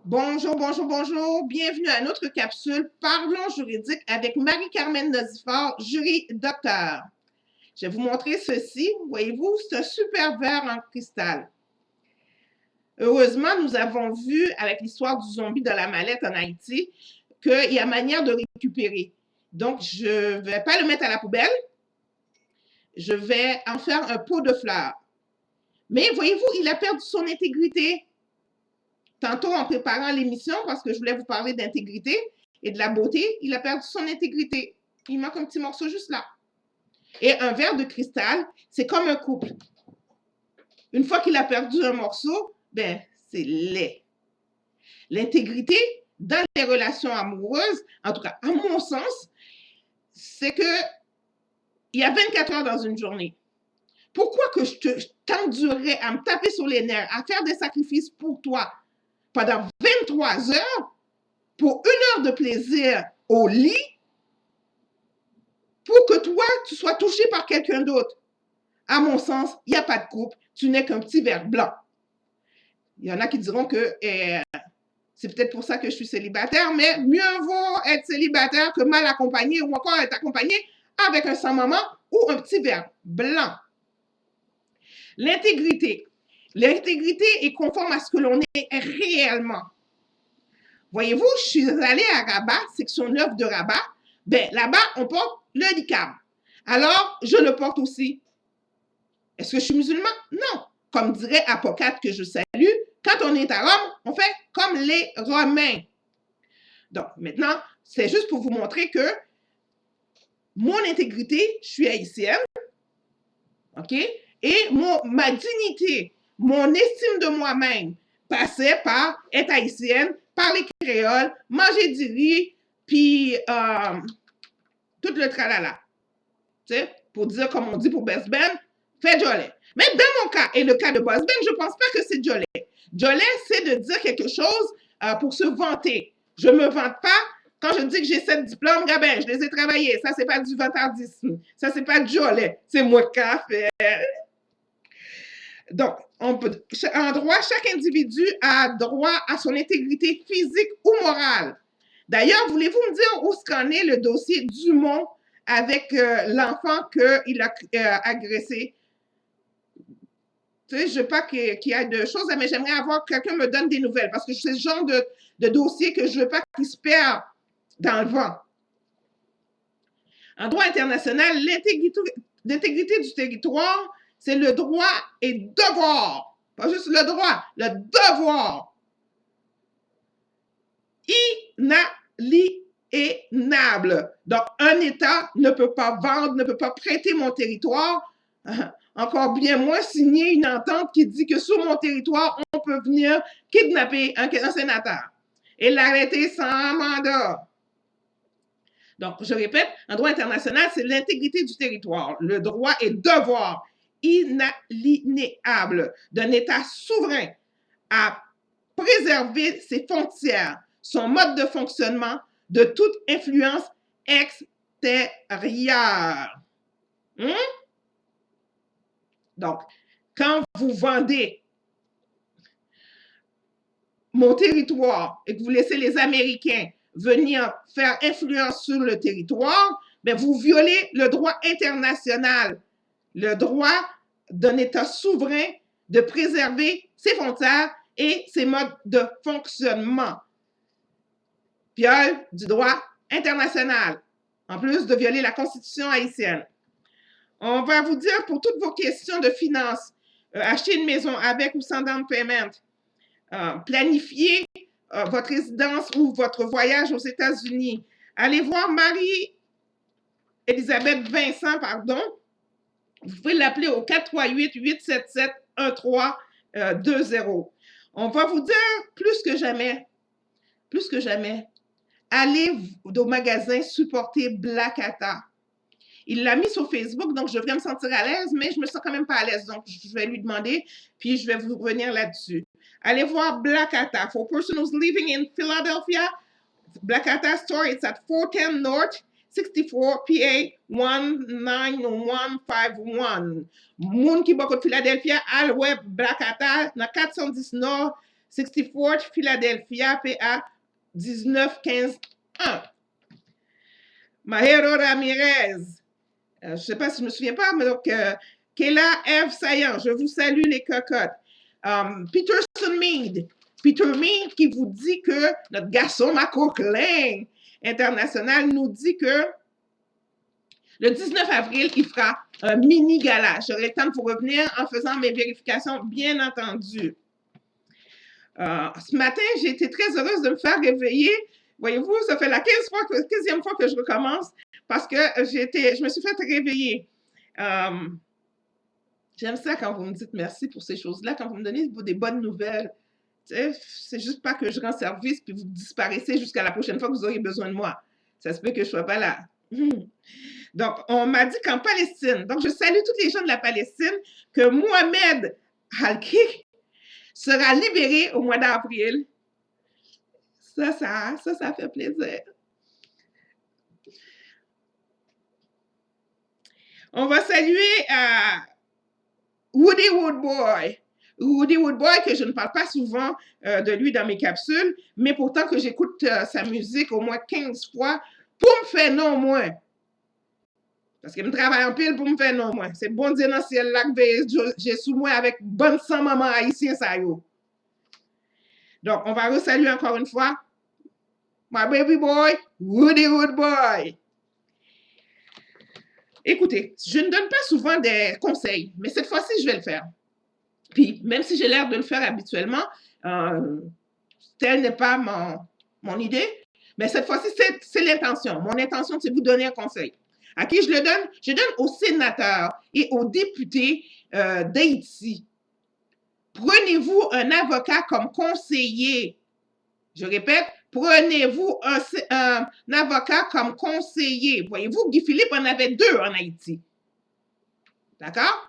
Bonjour, bonjour, bonjour. Bienvenue à notre capsule Parlons juridique avec Marie-Carmen Nozifort, jury docteur. Je vais vous montrer ceci. Voyez-vous, c'est un super verre en cristal. Heureusement, nous avons vu avec l'histoire du zombie de la mallette en Haïti qu'il y a manière de récupérer. Donc, je ne vais pas le mettre à la poubelle. Je vais en faire un pot de fleurs. Mais voyez-vous, il a perdu son intégrité. Tantôt, en préparant l'émission, parce que je voulais vous parler d'intégrité et de la beauté, il a perdu son intégrité. Il manque un petit morceau juste là. Et un verre de cristal, c'est comme un couple. Une fois qu'il a perdu un morceau, ben, c'est laid. L'intégrité dans les relations amoureuses, en tout cas, à mon sens, c'est que il y a 24 heures dans une journée. Pourquoi que je t'endurerais à me taper sur les nerfs, à faire des sacrifices pour toi pendant 23 heures pour 1 heure de plaisir au lit pour que toi, tu sois touché par quelqu'un d'autre? À mon sens, il n'y a pas de couple, tu n'es qu'un petit verre blanc. Il y en a qui diront que c'est peut-être pour ça que je suis célibataire, mais mieux vaut être célibataire que mal accompagné ou encore être accompagné avec un sans-maman ou un petit verre blanc. L'intégrité. L'intégrité est conforme à ce que l'on est réellement. Voyez-vous, je suis allée à Rabat, section 9 de Rabat. Ben, là-bas, on porte le niqab. Alors, je le porte aussi. Est-ce que je suis musulman? Non. Comme dirait Apocate que je salue, quand on est à Rome, on fait comme les Romains. Donc, maintenant, c'est juste pour vous montrer que mon intégrité, je suis haïtienne, OK? Et ma dignité, mon estime de moi-même passait par être haïtienne, parler créole, manger du riz, puis tout le tralala. Tu sais, pour dire, comme on dit pour Best Ben, fais Jolet. Mais dans mon cas, et le cas de Boss Ben, je ne pense pas que c'est Jolet. Jolet, c'est de dire quelque chose pour se vanter. Je ne me vante pas. Quand je dis que j'ai 7 diplômes, ben, je les ai travaillés. Ça, c'est pas du vantardisme. Ça, c'est pas Jolet. C'est moi qui a fait. Donc, en droit, chaque individu a droit à son intégrité physique ou morale. D'ailleurs, voulez-vous me dire où qu'en est le dossier Dumont avec l'enfant qu'il a agressé? Tu sais, je ne veux pas qu'il y ait de choses, mais j'aimerais avoir que quelqu'un me donne des nouvelles parce que c'est ce genre de dossier que je ne veux pas qu'il se perde dans le vent. En droit international, l'intégrité du territoire, c'est le droit et devoir. Pas juste le droit, le devoir. Inaliénable. Donc, un État ne peut pas vendre, ne peut pas prêter mon territoire, encore bien moins signer une entente qui dit que sur mon territoire, on peut venir kidnapper un sénateur et l'arrêter sans mandat. Donc, je répète, en droit international, c'est l'intégrité du territoire, le droit et devoir inaliénable d'un État souverain à préserver ses frontières, son mode de fonctionnement de toute influence extérieure. Donc, quand vous vendez mon territoire et que vous laissez les Américains venir faire influence sur le territoire, ben vous violez le droit international, le droit d'un État souverain de préserver ses frontières et ses modes de fonctionnement. Viol du droit international, en plus de violer la Constitution haïtienne. On va vous dire pour toutes vos questions de finances, acheter une maison avec ou sans down payment, planifier votre résidence ou votre voyage aux États-Unis. Allez voir Marie-Elisabeth Vincent, pardon. Vous pouvez l'appeler au 438-877-1320. On va vous dire plus que jamais, allez au magasin supporter Black Atta. Il l'a mis sur Facebook, donc je devrais me sentir à l'aise, mais je me sens quand même pas à l'aise, donc je vais lui demander, puis je vais vous revenir là-dessus. Allez voir Black Atta. For person who's living in Philadelphia, Black Atta store, it's at 410 North, 64 PA 19151. Moun qui beaucoup de Philadelphia, al web Black Atta, na 410 Nord, 64 Philadelphia, PA 1915-1. Mahero Ramirez. Je ne sais pas si je me souviens pas, mais donc, Kayla F. Saillant, je vous salue les cocottes. Peterson Mead. Peter Mead qui vous dit que notre garçon Macoquelin international nous dit que le 19 avril, il fera un mini gala. J'aurai le temps de vous revenir en faisant mes vérifications, bien entendu. Ce matin, j'ai été très heureuse de me faire réveiller. Voyez-vous, ça fait la 15e fois que je recommence parce que je me suis fait réveiller. J'aime ça quand vous me dites merci pour ces choses-là, quand vous me donnez des bonnes nouvelles. C'est juste pas que je rends service puis vous disparaissez jusqu'à la prochaine fois que vous aurez besoin de moi. Ça se peut que je ne sois pas là. Donc, on m'a dit qu'en Palestine, donc je salue tous les gens de la Palestine, que Mohamed Halki sera libéré au mois d'avril. Ça fait plaisir. On va saluer Woody Woodboy. Woody Woodboy, que je ne parle pas souvent de lui dans mes capsules, mais pourtant que j'écoute sa musique au moins 15 fois pour me faire non moins. Parce qu'il me travaille en pile pour me faire non moins. C'est bon Dieu dans le ciel là que j'ai sous moi avec bonne sang maman haïtien ça yo. Donc, on va resaluer encore une fois my baby boy, Woody Woodboy. Écoutez, je ne donne pas souvent des conseils, mais cette fois-ci, je vais le faire. Puis, même si j'ai l'air de le faire habituellement, telle n'est pas mon idée, mais cette fois-ci, c'est l'intention. Mon intention, c'est de vous donner un conseil. À qui je le donne? Je donne aux sénateurs et aux députés d'Haïti. Prenez-vous un avocat comme conseiller. Je répète, prenez-vous un avocat comme conseiller. Voyez-vous, Guy Philippe en avait 2 en Haïti. D'accord?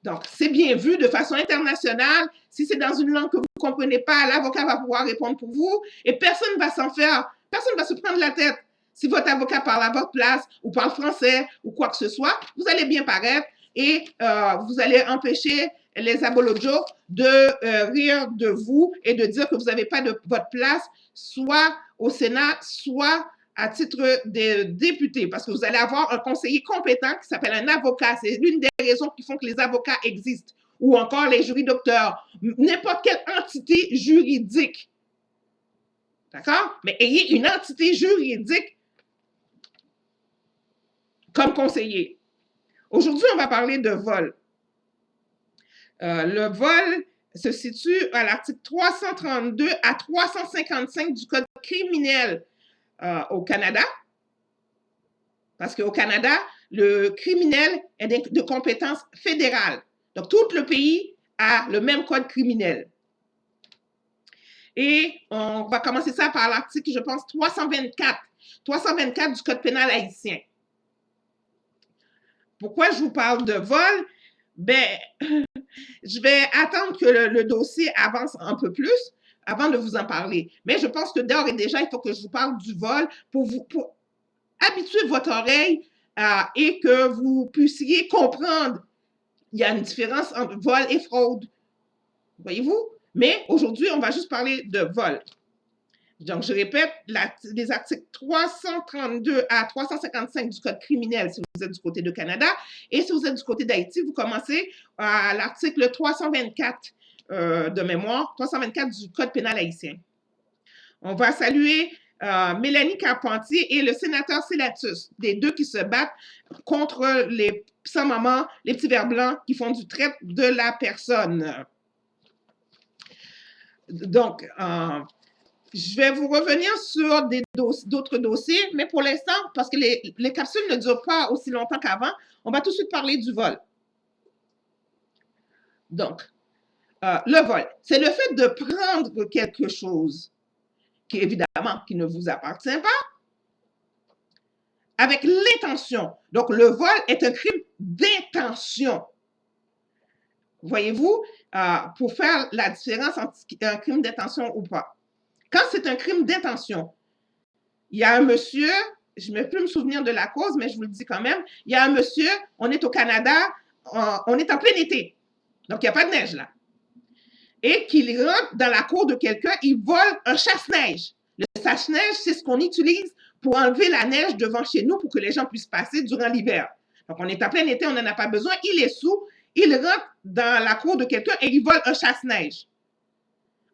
Donc, c'est bien vu de façon internationale. Si c'est dans une langue que vous ne comprenez pas, l'avocat va pouvoir répondre pour vous et personne ne va s'en faire. Personne ne va se prendre la tête. Si votre avocat parle à votre place ou parle français ou quoi que ce soit, vous allez bien paraître et vous allez empêcher les abolojos de rire de vous et de dire que vous n'avez pas de votre place, soit au Sénat, soit à titre de député, parce que vous allez avoir un conseiller compétent qui s'appelle un avocat. C'est l'une des raisons qui font que les avocats existent, ou encore les juridocteurs, n'importe quelle entité juridique. D'accord? Mais ayez une entité juridique comme conseiller. Aujourd'hui, on va parler de vol. Le vol se situe à l'article 332 à 355 du Code criminel au Canada, parce qu'au Canada, le criminel est de compétence fédérale. Donc, tout le pays a le même code criminel. Et on va commencer ça par l'article, je pense, 324. 324 du Code pénal haïtien. Pourquoi je vous parle de vol? Ben, je vais attendre que le dossier avance un peu plus avant de vous en parler. Mais je pense que d'ores et déjà, il faut que je vous parle du vol pour habituer votre oreille et que vous puissiez comprendre. Il y a une différence entre vol et fraude. Voyez-vous? Mais aujourd'hui, on va juste parler de vol. Donc, je répète, les articles 332 à 355 du Code criminel si vous êtes du côté de Canada. Et si vous êtes du côté d'Haïti, vous commencez à l'article 324 de mémoire, 324 du Code pénal haïtien. On va saluer Mélanie Carpentier et le sénateur Sélatus, des 2 qui se battent contre les sans-mamans, les petits vers blancs qui font du traite de la personne. Donc, je vais vous revenir sur d'autres dossiers, mais pour l'instant, parce que les capsules ne durent pas aussi longtemps qu'avant, on va tout de suite parler du vol. Donc, le vol, c'est le fait de prendre quelque chose qui, évidemment, qui ne vous appartient pas, avec l'intention. Donc, le vol est un crime d'intention. Voyez-vous, pour faire la différence entre un crime d'intention ou pas. Quand c'est un crime d'intention, il y a un monsieur, je ne vais plus me souvenir de la cause, mais je vous le dis quand même, il y a un monsieur, on est au Canada, on est en plein été, donc il n'y a pas de neige là. et qu'il rentre dans la cour de quelqu'un, il vole un chasse-neige. Le chasse-neige, c'est ce qu'on utilise pour enlever la neige devant chez nous pour que les gens puissent passer durant l'hiver. Donc, on est en plein été, on n'en a pas besoin. Il est sous, il rentre dans la cour de quelqu'un et il vole un chasse-neige.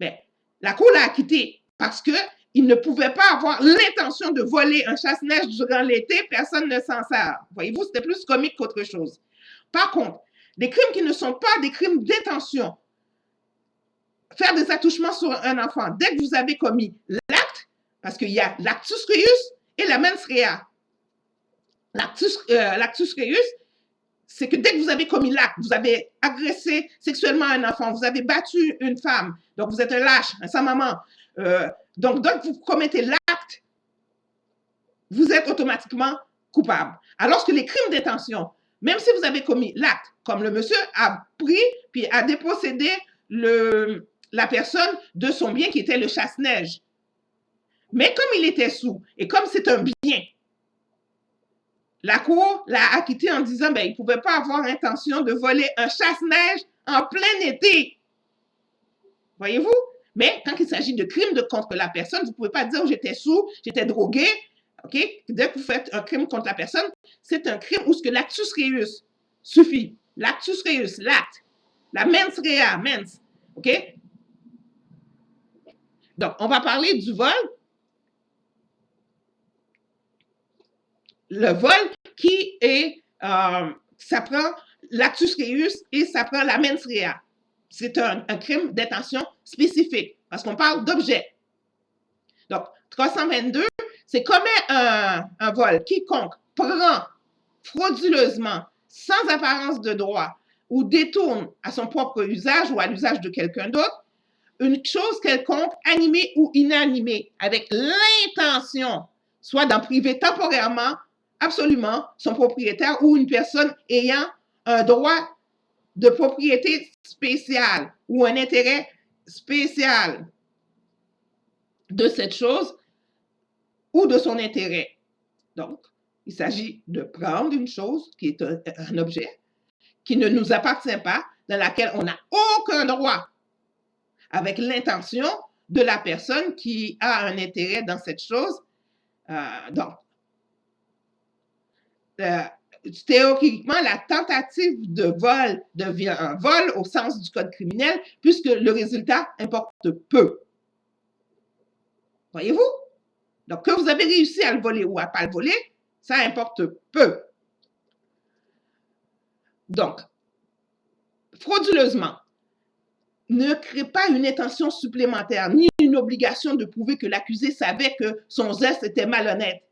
Mais la cour l'a acquitté parce qu'il ne pouvait pas avoir l'intention de voler un chasse-neige durant l'été, personne ne s'en sert. Voyez-vous, c'était plus comique qu'autre chose. Par contre, des crimes qui ne sont pas des crimes d'intention, faire des attouchements sur un enfant, dès que vous avez commis l'acte, parce qu'il y a l'actus reus et la mens rea. L'actus reus, c'est que dès que vous avez commis l'acte, vous avez agressé sexuellement un enfant, vous avez battu une femme, donc vous êtes un lâche, un sans-maman. Donc, dès que vous commettez l'acte, vous êtes automatiquement coupable. Alors que les crimes d'intention, même si vous avez commis l'acte, comme le monsieur a pris puis a dépossédé la personne de son bien qui était le chasse-neige. Mais comme il était sous et comme c'est un bien, la cour l'a acquitté en disant il ne pouvait pas avoir intention de voler un chasse-neige en plein été. Voyez-vous? Mais quand il s'agit de crimes contre la personne, vous ne pouvez pas dire j'étais sous, j'étais drogué. OK? Dès que vous faites un crime contre la personne, c'est un crime où ce que l'actus reus suffit. L'actus reus, l'acte. La mens rea, mens. OK? Donc, on va parler du vol. Le vol qui est, ça prend l'actus reus et ça prend la mens rea. C'est un crime d'intention spécifique parce qu'on parle d'objet. Donc, 322, c'est commet un vol quiconque prend frauduleusement, sans apparence de droit, ou détourne à son propre usage ou à l'usage de quelqu'un d'autre, une chose quelconque, animée ou inanimée, avec l'intention, soit d'en priver temporairement, absolument, son propriétaire ou une personne ayant un droit de propriété spéciale ou un intérêt spécial de cette chose ou de son intérêt. Donc, il s'agit de prendre une chose qui est un objet qui ne nous appartient pas, dans laquelle on n'a aucun droit, avec l'intention de la personne qui a un intérêt dans cette chose. Théoriquement, la tentative de vol devient un vol au sens du code criminel, puisque le résultat importe peu. Voyez-vous? Donc, que vous avez réussi à le voler ou à ne pas le voler, ça importe peu. Donc, frauduleusement, ne crée pas une intention supplémentaire, ni une obligation de prouver que l'accusé savait que son geste était malhonnête.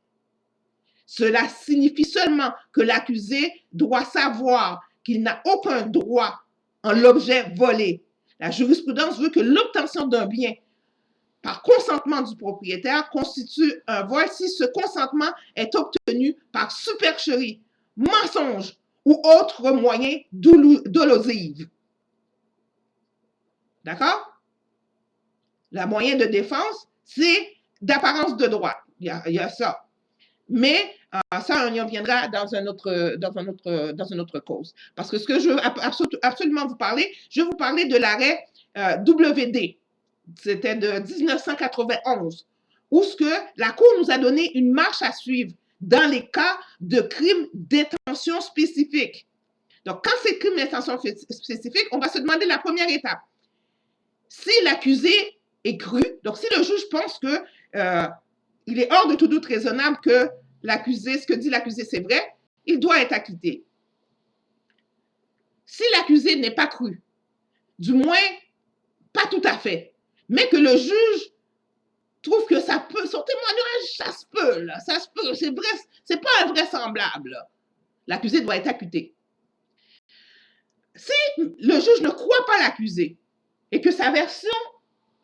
Cela signifie seulement que l'accusé doit savoir qu'il n'a aucun droit en l'objet volé. La jurisprudence veut que l'obtention d'un bien par consentement du propriétaire constitue un vol si ce consentement est obtenu par supercherie, mensonge ou autre moyen dolosive. D'accord? Le moyen de défense, c'est d'apparence de droit. Il y a ça. Mais ça, on y reviendra dans une autre cause. Parce que ce que je veux absolument vous parler, je vais vous parler de l'arrêt WD. C'était de 1991, où ce que la Cour nous a donné une marche à suivre dans les cas de crimes d'intention spécifique. Donc, quand c'est crime d'intention spécifique, on va se demander la première étape. Si l'accusé est cru, donc si le juge pense que il est hors de tout doute raisonnable que l'accusé, ce que dit l'accusé, c'est vrai, il doit être acquitté. Si l'accusé n'est pas cru, du moins pas tout à fait, mais que le juge trouve que ça peut, son témoignage, ça se peut, là, ça se peut, c'est vrai, c'est pas invraisemblable. L'accusé doit être acquitté. Si le juge ne croit pas l'accusé et que sa version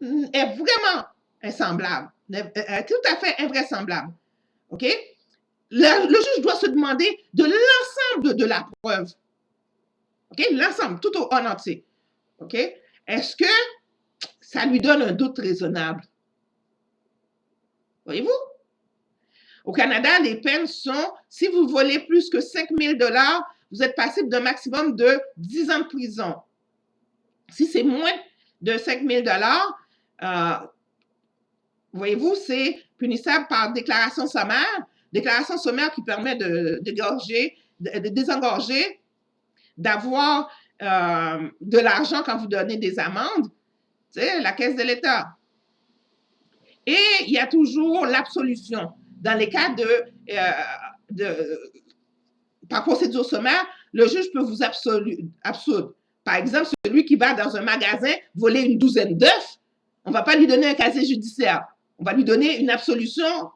est vraiment insemblable, tout à fait invraisemblable, OK? Le juge doit se demander de l'ensemble de la preuve. OK? L'ensemble, tout en entier. OK? Est-ce que ça lui donne un doute raisonnable? Voyez-vous? Au Canada, les peines sont, si vous volez plus que 5 000 $, vous êtes passible d'un maximum de 10 ans de prison. Si c'est moins de 5 000 voyez-vous, c'est punissable par déclaration sommaire. Déclaration sommaire qui permet de désengorger, d'avoir de l'argent quand vous donnez des amendes, c'est la caisse de l'État. Et il y a toujours l'absolution. Dans les cas par procédure sommaire, le juge peut vous absoudre. Par exemple, celui qui va dans un magasin voler une douzaine d'œufs, on ne va pas lui donner un casier judiciaire. On va lui donner une absolution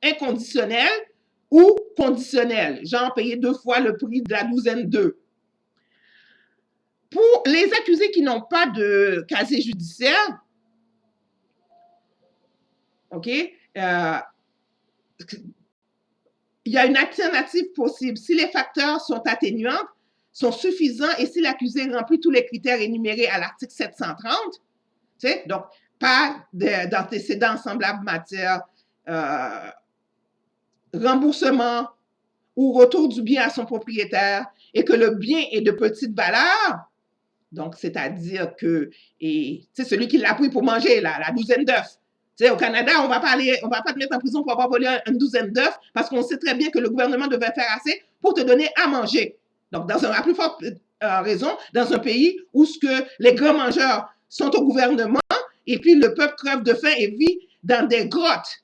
inconditionnelle ou conditionnelle. Genre, payer 2 fois le prix de la douzaine d'œufs. Pour les accusés qui n'ont pas de casier judiciaire, OK, il y a une alternative possible. Si les facteurs sont atténuants, sont suffisants et si l'accusé remplit tous les critères énumérés à l'article 730, tu sais, donc pas d'antécédents en semblable matière, remboursement ou retour du bien à son propriétaire et que le bien est de petite valeur, donc c'est-à-dire que c'est celui qui l'a pris pour manger la douzaine d'œufs. Tu sais, au Canada, on va pas te mettre en prison pour avoir volé une douzaine d'œufs parce qu'on sait très bien que le gouvernement devait faire assez pour te donner à manger. Donc, à plus forte raison, dans un pays où les grands mangeurs sont au gouvernement et puis le peuple crève de faim et vit dans des grottes.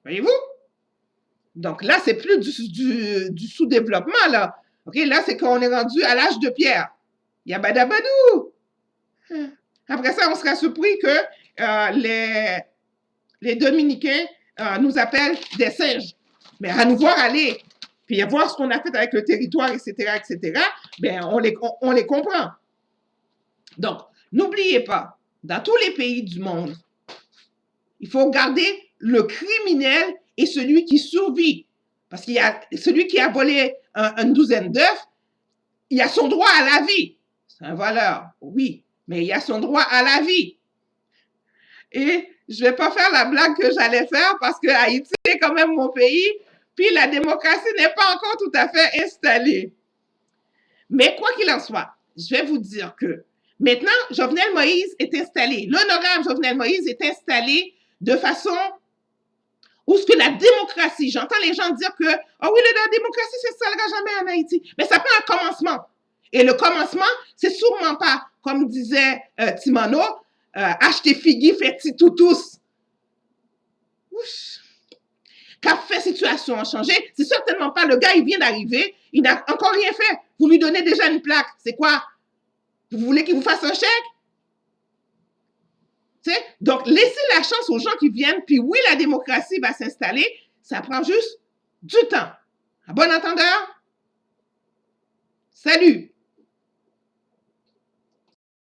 Voyez-vous? Donc là, c'est plus du sous-développement, là. OK, là, c'est qu'on est rendu à l'âge de pierre. Yabadabadou! Après ça, on sera surpris que les Dominicains nous appellent des singes. Mais à nous voir aller, puis à voir ce qu'on a fait avec le territoire, etc., bien, on les comprend. Donc, n'oubliez pas, dans tous les pays du monde, il faut garder le criminel et celui qui survit. Parce qu'il y a celui qui a volé une douzaine d'œufs, il a son droit à la vie. C'est un voleur, oui, mais il a son droit à la vie. Et je ne vais pas faire la blague que j'allais faire parce que Haïti est quand même mon pays, puis la démocratie n'est pas encore tout à fait installée. Mais quoi qu'il en soit, je vais vous dire que maintenant, Jovenel Moïse est installé. L'honorable Jovenel Moïse est installé de façon où ce que la démocratie, j'entends les gens dire que, oh oui, la démocratie, ça ne s'arrêtera jamais en Haïti. Mais ça prend un commencement. Et le commencement, c'est sûrement pas, comme disait Timano, acheter figui, fait toutous. Qu'a fait situation a changé? C'est certainement pas le gars, il vient d'arriver, il n'a encore rien fait. Vous lui donnez déjà une plaque. C'est quoi? Vous voulez qu'il vous fasse un chèque? T'sais? Donc, laissez la chance aux gens qui viennent, puis oui, la démocratie va s'installer, ça prend juste du temps. À bon entendeur? Salut!